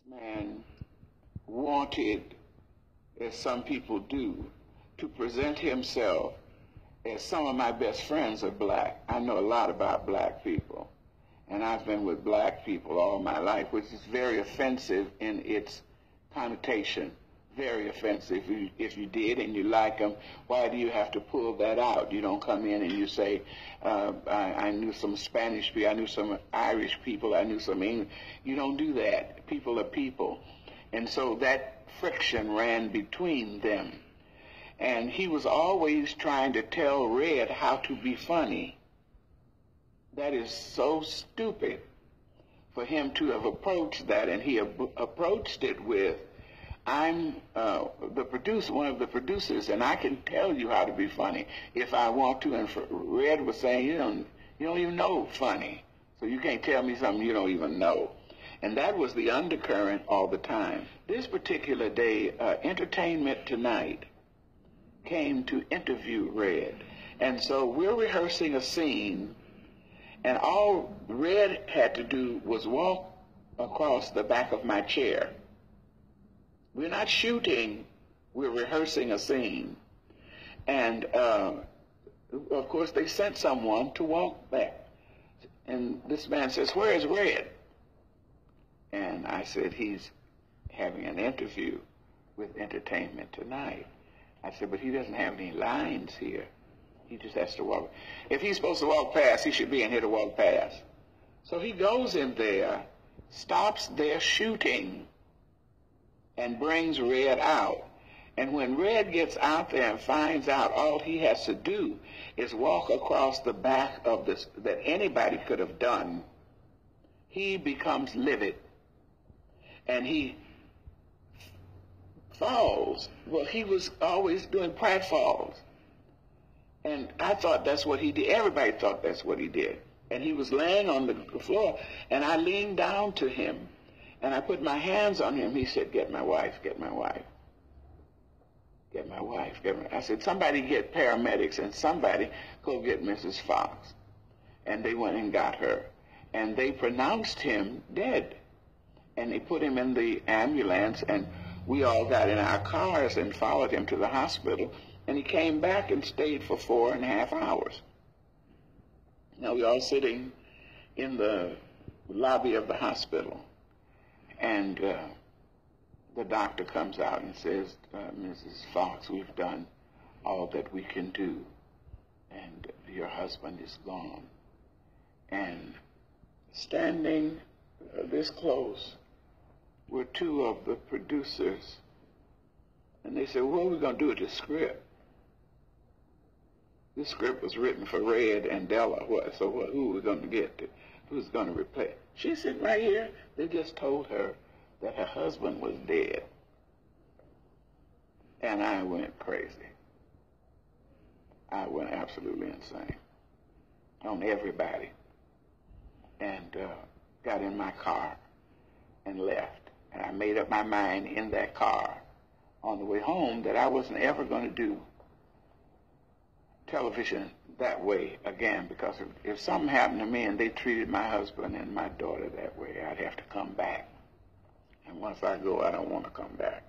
Man wanted, as some people do, to present himself as some of my best friends are black. I know a lot about black people, and I've been with black people all my life, which is very offensive in its connotation. Very offensive. If you did and you like them, why do you have to pull that out? You don't come in and you say, I knew some Spanish people, I knew some Irish people, I knew some English. You don't do that. People are people. And so that friction ran between them. And he was always trying to tell Red how to be funny. That is so stupid for him to have approached that, and he approached it with, I'm one of the producers, and I can tell you how to be funny if I want to. And Red was saying, you don't even know funny, so you can't tell me something you don't even know. And that was the undercurrent all the time. This particular day, Entertainment Tonight came to interview Red, and so we're rehearsing a scene, and all Red had to do was walk across the back of my chair. We're not shooting, we're rehearsing a scene. And of course they sent someone to walk back. And this man says, where is Red? And I said, he's having an interview with Entertainment Tonight. I said, but he doesn't have any lines here. He just has to walk. If he's supposed to walk past, he should be in here to walk past. So he goes in there, stops their shooting, and brings Red out. And when Red gets out there and finds out all he has to do is walk across the back of this that anybody could have done, he becomes livid. And he falls. Well, he was always doing pratfalls. And I thought that's what he did. Everybody thought that's what he did. And he was laying on the floor, and I leaned down to him, and I put my hands on him. He said, get my wife, get my wife. Get my wife, get my... I said, somebody get paramedics, and somebody go get Mrs. Fox. And they went and got her. And they pronounced him dead. And they put him in the ambulance, and we all got in our cars and followed him to the hospital. And he came back and stayed for 4.5 hours. Now we're all sitting in the lobby of the hospital. And the doctor comes out and says, Mrs. Fox, we've done all that we can do, and your husband is gone. And standing this close were two of the producers. And they said, what are we going to do with this script? This script was written for Red and Della. So who are we going to get to? Who's going to replace? She's sitting right here. They just told her that her husband was dead. And I went crazy. I went absolutely insane on everybody. And got in my car and left. And I made up my mind in that car on the way home that I wasn't ever going to do television that way again, because if something happened to me and they treated my husband and my daughter that way, I'd have to come back. And once I go, I don't want to come back.